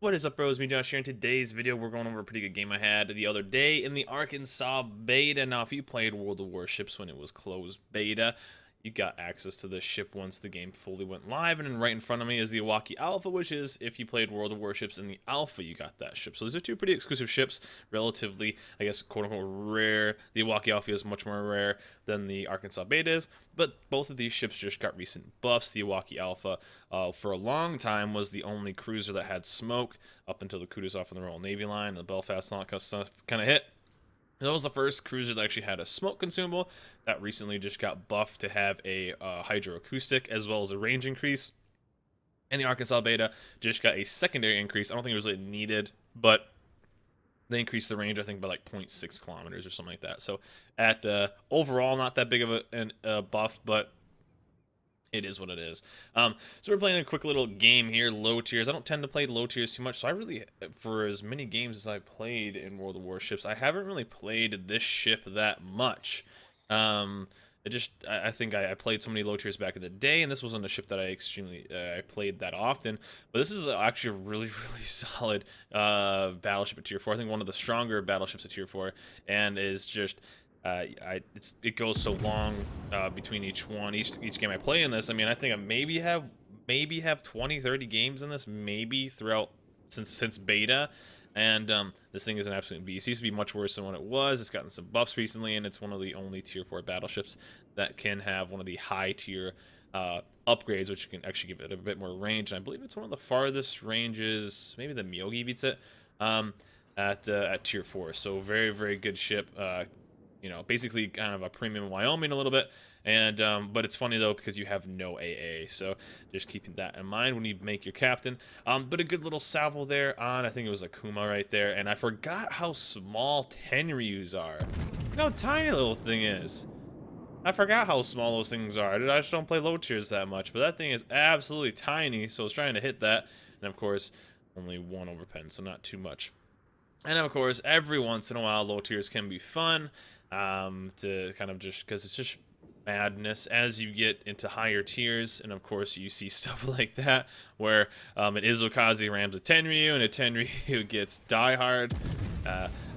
What is up, bros? Me, Josh here. In today's video, we're going over a pretty good game I had the other day in the Arkansas beta. Now, if you played World of Warships when it was closed beta, you got access to this ship once the game fully went live. And then right in front of me is the Iwaki Alpha, which is if you played World of Warships in the Alpha, you got that ship. So these are two pretty exclusive ships, relatively, I guess, quote-unquote, rare. The Iwaki Alpha is much more rare than the Arkansas beta is, but both of these ships just got recent buffs. The Iwaki Alpha, for a long time, was the only cruiser that had smoke up until the Kutuzov and the Royal Navy line, the Belfast and all that kind of stuff kind of hit. That was the first cruiser that actually had a smoke consumable that recently just got buffed to have a hydroacoustic as well as a range increase. And the Arkansas beta just got a secondary increase. I don't think it was really needed, but they increased the range, I think, by like 0.6 kilometers or something like that. So at overall, not that big of a buff, but it is what it is. So we're playing a quick little game here, low tiers. I don't tend to play low tiers too much, so I really, for as many games as I played in World of Warships, I haven't really played this ship that much. I think I played so many low tiers back in the day, and this wasn't a ship that I played that often. But this is actually a really, really solid battleship at tier 4. I think one of the stronger battleships at tier 4, and is just it goes so long between each one, each game I play in this. I mean, I think I maybe have 20-30 games in this, maybe throughout since beta. And this thing is an absolute beast. It used to be much worse than what it was. It's gotten some buffs recently, and it's one of the only tier 4 battleships that can have one of the high tier upgrades, which can actually give it a bit more range. And I believe it's one of the farthest ranges. Maybe the Myogi beats it at tier 4. So very, very good ship. You know, basically kind of a premium Wyoming a little bit. And but it's funny though because you have no AA, so just keeping that in mind when you make your captain. But a good little salvo there on, I think it was a Kuma right there, and I forgot how small Tenryus are. Look how tiny the little thing is. I forgot how small those things are. I just don't play low tiers that much, but that thing is absolutely tiny. So I was trying to hit that, and of course only one overpen, so not too much. And of course every once in a while low tiers can be fun to kind of just because it's just madness as you get into higher tiers, and of course you see stuff like that where an Izukazi rams a Tenryu and a Tenryu gets Die Hard.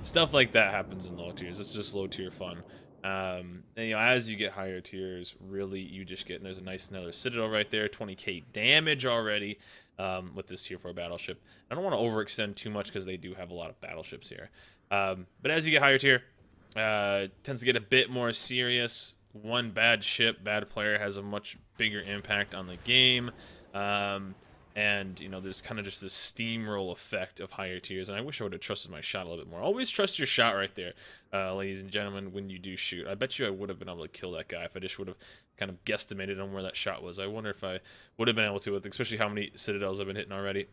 Stuff like that happens in low tiers. It's just low tier fun. And, you know, as you get higher tiers, really you just get, and there's a nice another Citadel right there, 20k damage already with this tier 4 battleship. I don't want to overextend too much because they do have a lot of battleships here, but as you get higher tier, tends to get a bit more serious. One bad ship, bad player has a much bigger impact on the game. And, you know, there's kind of just this steamroll effect of higher tiers. And I wish I would have trusted my shot a little bit more. Always trust your shot right there, ladies and gentlemen, when you do shoot. I bet you I would have been able to kill that guy if I just would have kind of guesstimated on where that shot was. I wonder if I would have been able to, with especially how many Citadels I've been hitting already.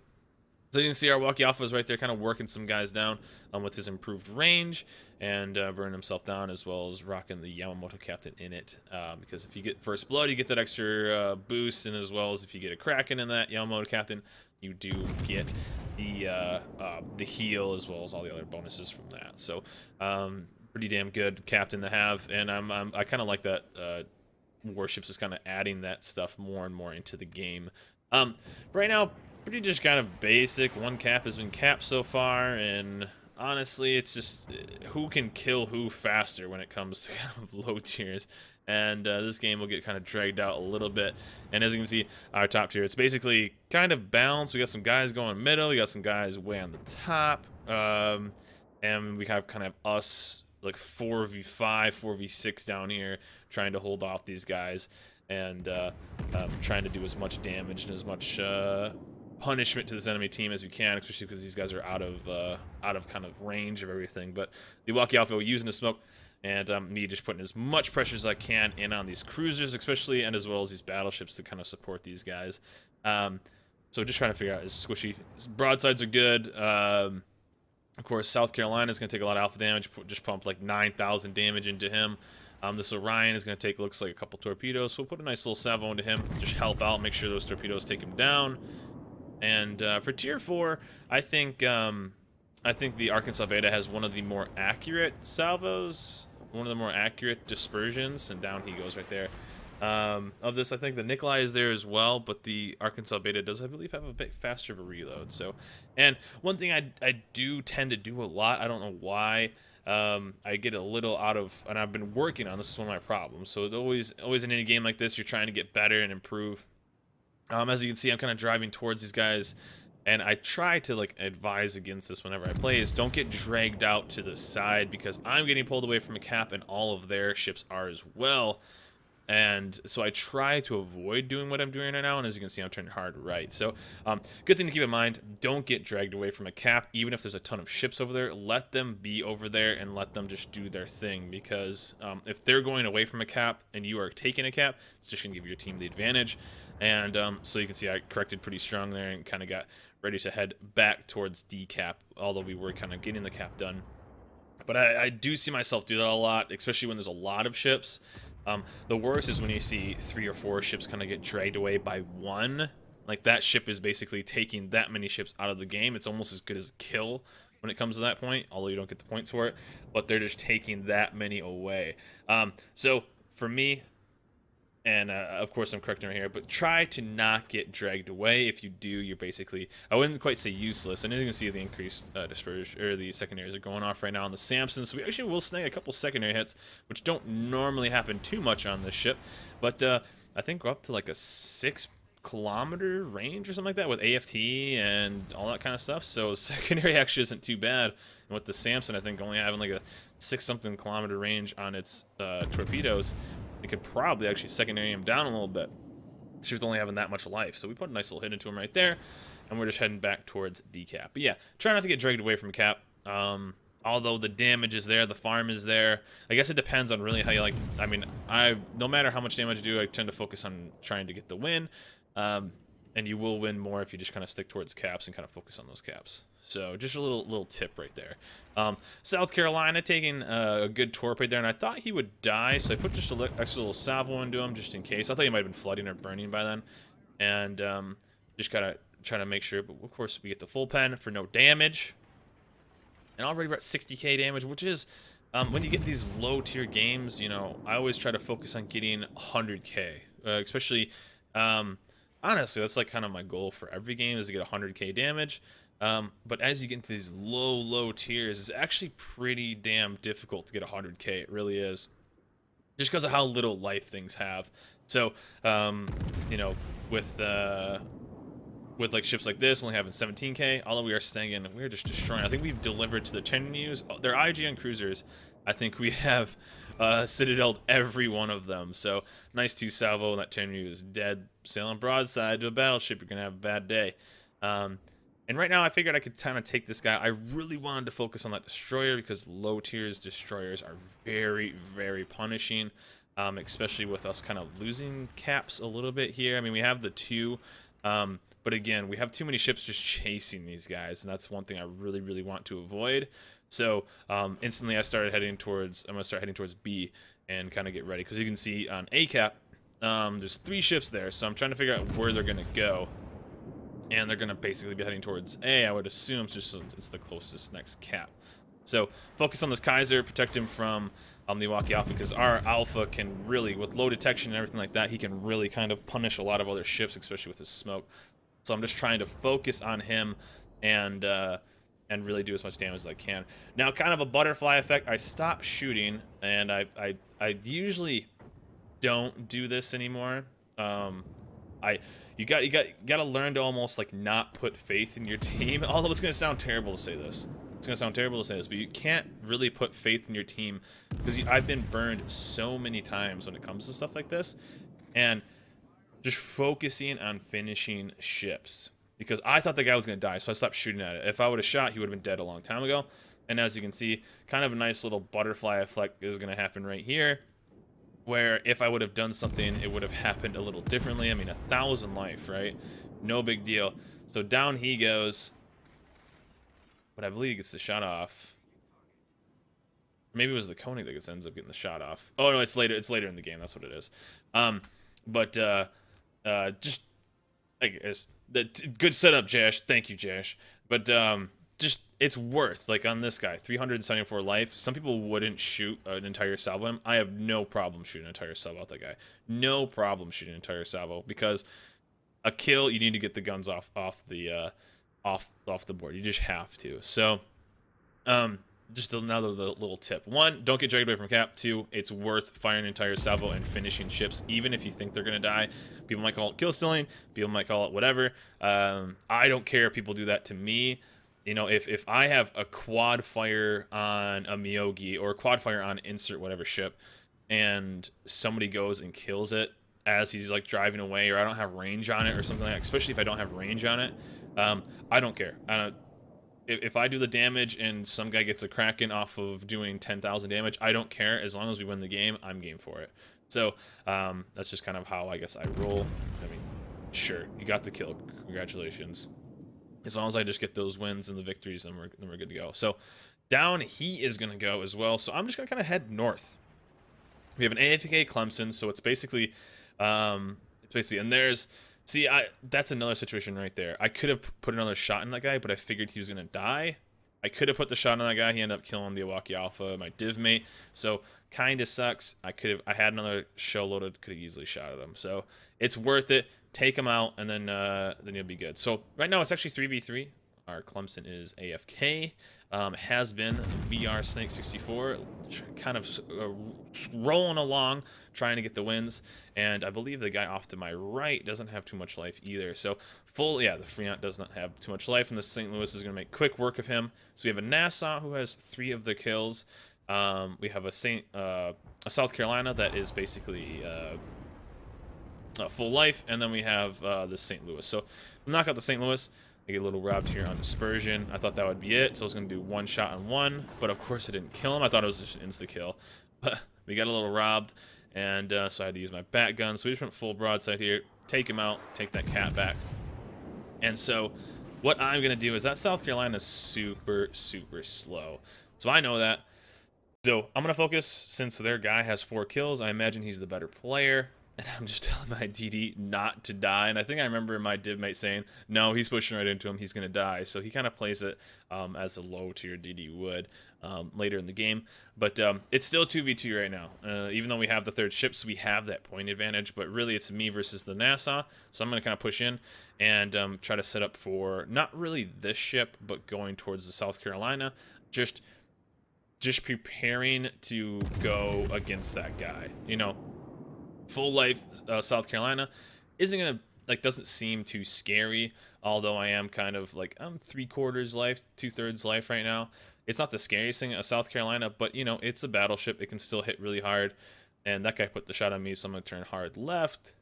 So you can see our Iwaki Alpha is right there kind of working some guys down with his improved range and burning himself down, as well as rocking the Yamamoto captain in it. Because if you get first blood, you get that extra boost, and as well as if you get a Kraken in that Yamamoto captain, you do get the heal as well as all the other bonuses from that. So pretty damn good captain to have, and I kind of like that Warships is kind of adding that stuff more and more into the game. Right now, pretty just kind of basic. One cap has been capped so far, and honestly, it's just who can kill who faster when it comes to kind of low tiers. And this game will get kind of dragged out a little bit. And as you can see, our top tier, it's basically kind of balanced. We got some guys going middle, we got some guys way on the top, and we have kind of us like 4v5, 4v6 down here, trying to hold off these guys and trying to do as much damage and as much punishment to this enemy team as we can, especially because these guys are out of kind of range of everything. But the Iwaki Alpha using the smoke, and me just putting as much pressure as I can in on these cruisers, especially, and as well as these battleships to kind of support these guys. So just trying to figure out is squishy. Broadsides are good. Of course, South Carolina is going to take a lot of alpha damage. Just pump like 9,000 damage into him. This Orion is going to take, looks like, a couple torpedoes. So we'll put a nice little salvo into him. Just help out, make sure those torpedoes take him down. And for tier 4, I think the Arkansas beta has one of the more accurate salvos, one of the more accurate dispersions, and down he goes right there. of this. I think the Nikolai is there as well, but the Arkansas Beta does, I believe, have a bit faster of a reload. So, and one thing I do tend to do a lot, I don't know why, I get a little out of, and I've been working on this, is one of my problems. So it's always in any game like this, you're trying to get better and improve. As you can see, I'm kind of driving towards these guys, and I try to like advise against this whenever I play, is don't get dragged out to the side, because I'm getting pulled away from a cap and all of their ships are as well. And so I try to avoid doing what I'm doing right now, and as you can see, I'm turning hard right. So good thing to keep in mind, don't get dragged away from a cap, even if there's a ton of ships over there. Let them be over there and let them just do their thing, because if they're going away from a cap and you are taking a cap, it's just going to give your team the advantage. And so you can see I corrected pretty strong there and kind of got ready to head back towards D cap, although we were kind of getting the cap done. But I do see myself do that a lot, especially when there's a lot of ships. The worst is when you see 3 or 4 ships kind of get dragged away by one. Like, that ship is basically taking that many ships out of the game. It's almost as good as a kill when it comes to that point, although you don't get the points for it. But they're just taking that many away. So for me, and of course I'm correcting right here, but try to not get dragged away. If you do, you're basically, I wouldn't quite say useless. And as you can see, the increased dispersion, or the secondaries are going off right now on the Samson, so we actually will snag a couple secondary hits, which don't normally happen too much on this ship. But I think we're up to like a 6-kilometer range or something like that with AFT and all that kind of stuff, so secondary actually isn't too bad. And with the Samson, I think only having like a 6-something kilometer range on its torpedoes, it could probably actually secondary him down a little bit, she was only having that much life. So we put a nice little hit into him right there, and we're just heading back towards decap. But yeah, try not to get dragged away from cap. Although the damage is there, the farm is there. I guess it depends on really how you like. I mean, no matter how much damage I do, I tend to focus on trying to get the win. And you will win more if you just kind of stick towards caps and kind of focus on those caps. So just a little tip right there. South Carolina taking a good torp right there, and I thought he would die, so I put just a extra little salvo into him just in case. I thought he might have been flooding or burning by then, and just gotta try to make sure. But of course, we get the full pen for no damage, and already we're at 60k damage, which is when you get these low tier games, you know, I always try to focus on getting 100k, especially. Honestly, that's like kind of my goal for every game, is to get 100k damage. But as you get into these low tiers, it's actually pretty damn difficult to get 100k. It really is, just because of how little life things have. So, you know, with like ships like this only having 17k, although we are staying, we're just destroying. I think we've delivered to the 10 news. They're IGN cruisers. I think we have citadeled every one of them. So nice 2 salvo, and that 10 is dead. Sailing broadside to a battleship, you're gonna have a bad day. And right now I figured I could kind of take this guy. I really wanted to focus on that destroyer, because low tiers destroyers are very punishing, especially with us kind of losing caps a little bit here. I mean, we have the 2, but again, we have too many ships just chasing these guys, and that's one thing I really want to avoid. So instantly I'm gonna start heading towards B and kind of get ready, because you can see on A cap, there's 3 ships there, so I'm trying to figure out where they're gonna go. And they're going to basically be heading towards A, I would assume, just since it's the closest next cap. So focus on this Kaiser, protect him from the Milwaukee Alpha, because our Alpha can really, with low detection and everything like that, he can really kind of punish a lot of other ships, especially with his smoke. So I'm just trying to focus on him and really do as much damage as I can. Now, kind of a butterfly effect, I stopped shooting, and I usually don't do this anymore. You gotta learn to almost like not put faith in your team. Although it's gonna sound terrible to say this. But you can't really put faith in your team, because I've been burned so many times when it comes to stuff like this, and just focusing on finishing ships. Because I thought the guy was gonna die, so I stopped shooting at it. If I would have shot, he would have been dead a long time ago. And as you can see, kind of a nice little butterfly effect is gonna happen right here, where if I would have done something, it would have happened a little differently. I mean, 1,000 life, right? No big deal. So down he goes, but I believe he gets the shot off. Maybe it was the Koenig that ends up getting the shot off. Oh no, it's later in the game. That's what it is. Just I guess good setup, Jash. Thank you, Jash. But just it's worth, like on this guy, 374 life. Some people wouldn't shoot an entire salvo him. I have no problem shooting an entire salvo out that guy. No problem shooting an entire salvo, because a kill, you need to get the guns off the board. You just have to. So just another little tip. One, don't get dragged away from cap. Two, it's worth firing an entire salvo and finishing ships, even if you think they're gonna die. People might call it kill stealing. People might call it whatever. I don't care if people do that to me. You know, if I have a quad fire on a Miyogi or a quad fire on insert whatever ship, and somebody goes and kills it as he's like driving away, or I don't have range on it or something like that, especially if I don't have range on it, I don't care. If I do the damage and some guy gets a Kraken off of doing 10,000 damage, I don't care. As long as we win the game, I'm game for it. So that's just kind of how I guess I roll. I mean, sure, you got the kill. Congratulations. As long as I just get those wins and the victories, then we're good to go. So down he is going to go as well. So I'm just going to kind of head north. We have an AFK Clemson, so it's basically, and there's, see, that's another situation right there. I could have put another shot in that guy, but I figured he was going to die. I could have put the shot on that guy. He ended up killing the Iwaki Alpha, my div mate. So kind of sucks. I had another shell loaded, could have easily shot at him. So it's worth it. Take him out, and then you'll be good. So right now it's actually 3v3. Our Clemson is AFK. Has been VR Snake 64, kind of rolling along, trying to get the wins. And I believe the guy off to my right doesn't have too much life either. So the Freon does not have too much life, and the St. Louis is going to make quick work of him. So we have a Nassau who has 3 of the kills. We have a South Carolina that is basically full life, and then we have the St. Louis. So we'll knock out the St. Louis. I get a little robbed here on dispersion. I thought that would be it, so I was going to do 1 shot on 1, but of course I didn't kill him. I thought it was just an insta-kill, but we got a little robbed, and so I had to use my bat gun. So we just went full broadside here, take him out, take that cat back. And so what I'm going to do is that South Carolina is super, super slow. So I know that. So I'm going to focus, since their guy has 4 kills, I imagine he's the better player. And I'm just telling my DD not to die. And I think I remember my div mate saying, no, he's pushing right into him, he's going to die. So he kind of plays it as a low tier DD would later in the game. But it's still 2v2 right now. Even though we have the 3rd ship, so we have that point advantage. But really it's me versus the Nassau. So I'm going to kind of push in and try to set up for not really this ship, but going towards the South Carolina. Just preparing to go against that guy, you know. Full life South Carolina isn't gonna, like, doesn't seem too scary, although I am kind of like, I'm 3/4 life, 2/3 life right now. It's not the scariest thing at South Carolina, but you know, it's a battleship. It can still hit really hard, and that guy put the shot on me, so I'm gonna turn hard left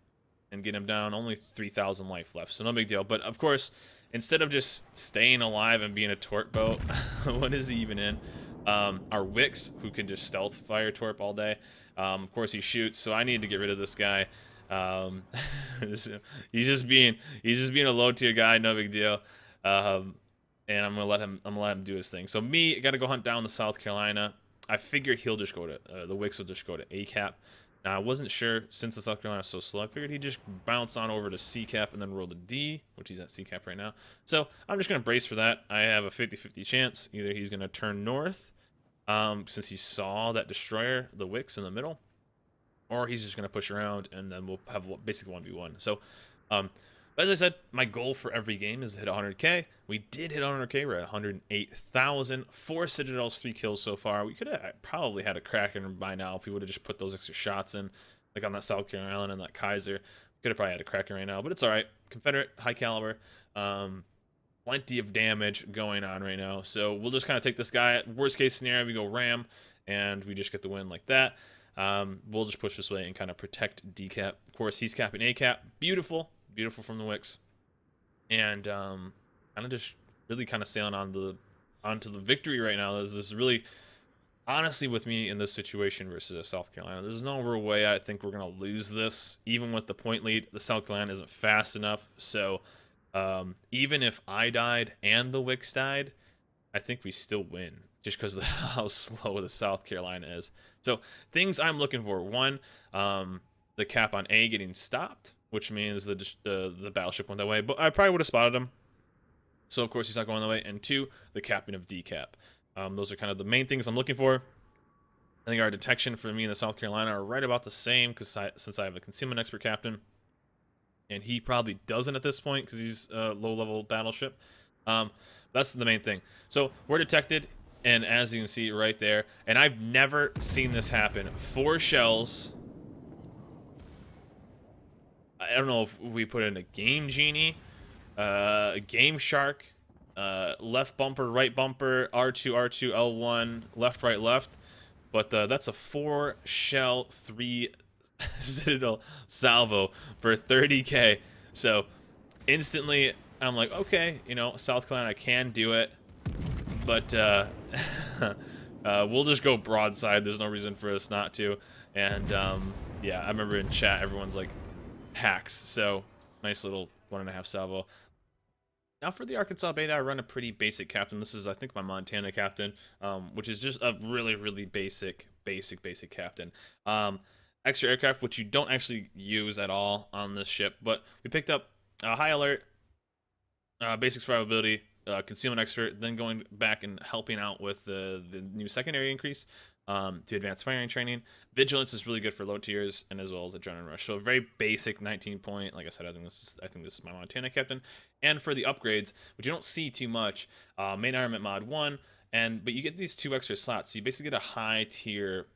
and get him down. Only 3,000 life left, so no big deal. But of course, instead of just staying alive and being a torp boat, what is he even in? Our Wix, who can just stealth fire torp all day. Of course he shoots, so I need to get rid of this guy. He's just being a low tier guy, no big deal. And I'm gonna let him do his thing. So me, I gotta go hunt down the South Carolina. I figure he'll just go to the Wix will just go to A cap. Now I wasn't sure, since the South Carolina is so slow. I figured he'd just bounce on over to C cap and then roll to D, which he's at C cap right now. So I'm just gonna brace for that. I have a 50-50 chance. Either he's gonna turn north, since he saw that destroyer, the Wix in the middle, or he's just going to push around, and then we'll have basically 1v1. So, as I said, my goal for every game is to hit 100k. We did hit 100k. We're at 108,000. 4 Citadels, 3 kills so far. We could have probably had a Kraken by now if we would have just put those extra shots in, like on that South Carolina and that Kaiser. Could have probably had a Kraken right now, but it's all right. Confederate, high caliber. Plenty of damage going on right now, so we'll just kind of take this guy. Worst case scenario, we go ram and we just get the win like that. We'll just push this way and kind of protect D cap. Of course, he's capping A cap. Beautiful from the Wix, and kind of just really kind of sailing onto the victory right now. There's this really, honestly, with me in this situation versus South Carolina, there's no real way I think we're gonna lose this. Even with the point lead, the South Carolina isn't fast enough, so even if I died and the Wix died, I think we still win, just because of how slow the South Carolina is. So things I'm looking for: 1, the cap on A getting stopped, which means the battleship went that way, but I probably would have spotted him. So of course he's not going that way. And 2, the capping of decap. Those are kind of the main things I'm looking for. I think our detection for me in the South Carolina are right about the same, because since I have a concealment expert captain, and he probably doesn't at this point because he's a low-level battleship. That's the main thing. So we're detected, and as you can see right there, and I've never seen this happen. 4 shells. I don't know if we put in a game genie, a game shark, left bumper, right bumper, R2, R2, L1, left, right, left. But that's a 4 shell, 3 Citadel salvo for 30k. So instantly I'm like, okay, you know, South Carolina can do it, but we'll just go broadside. There's no reason for us not to. And yeah, I remember in chat everyone's like, hacks. So nice little 1.5 salvo. Now for the Arkansas beta, I run a pretty basic captain. This is, I think, my Montana captain, which is just a really basic captain. Extra aircraft, which you don't actually use at all on this ship, but we picked up high alert, basic survivability, concealment expert, then going back and helping out with the new secondary increase to advanced firing training. Vigilance is really good for low tiers, and as well as adrenaline rush. So a very basic 19 point. Like I said, I think this is my Montana captain. And for the upgrades, which you don't see too much, main armament mod 1, but you get these 2 extra slots. So you basically get a high tier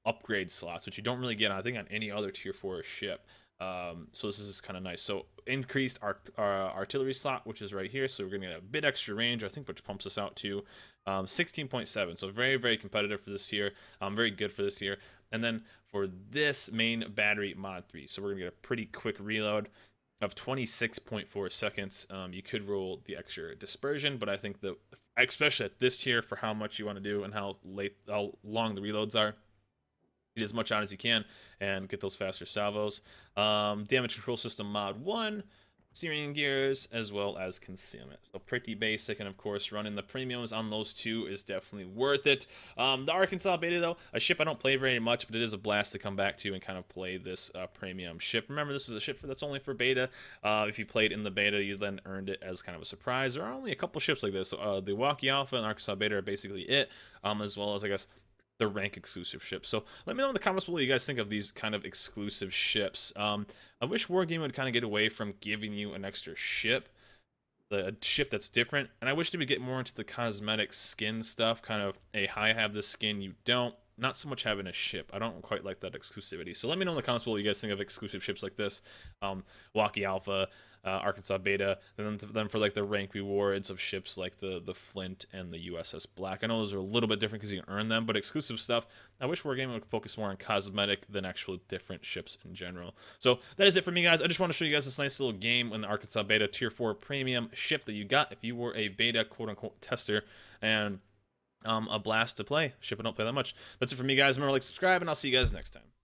upgrade slots, which you don't really get, I think, on any other tier 4 ship. So this is kind of nice. So increased our artillery slot, which is right here. So we're gonna get a bit extra range, I think, which pumps us out to 16.7. So very competitive for this tier. Very good for this tier. And then for this main battery mod 3, so we're gonna get a pretty quick reload of 26.4 seconds. You could roll the extra dispersion, but I think that, especially at this tier, for how much you want to do and how long the reloads are, get as much out as you can and get those faster salvos. Damage control system mod 1, steering gears, as well as concealment. So pretty basic, and of course running the premiums on those 2 is definitely worth it. The Arkansas beta, though, a ship I don't play very much, but it is a blast to come back to and kind of play this premium ship. Remember, this is a ship that's only for beta. If you played in the beta, you then earned it as kind of a surprise. There are only a couple ships like this. The Walkie Alpha and Arkansas beta are basically it, as well as, I guess, the rank exclusive ships. So let me know in the comments below what you guys think of these kind of exclusive ships. I wish Wargaming would kind of get away from giving you an extra ship, a ship that's different, and I wish they would get more into the cosmetic skin stuff, kind of, hey, I have this skin, you don't. Not so much having a ship. I don't quite like that exclusivity. So let me know in the comments below what you guys think of exclusive ships like this. Walkie Alpha, Arkansas Beta, and then for like the rank rewards of ships like the Flint and the USS Black. I know those are a little bit different because you can earn them, but exclusive stuff, I wish Wargaming would focus more on cosmetic than actual different ships in general. So that is it for me, guys. I just want to show you guys this nice little game in the Arkansas Beta Tier 4 premium ship that you got if you were a beta quote-unquote tester, and a blast to play. Ship I don't play that much. That's it for me, guys. Remember, like, subscribe, and I'll see you guys next time.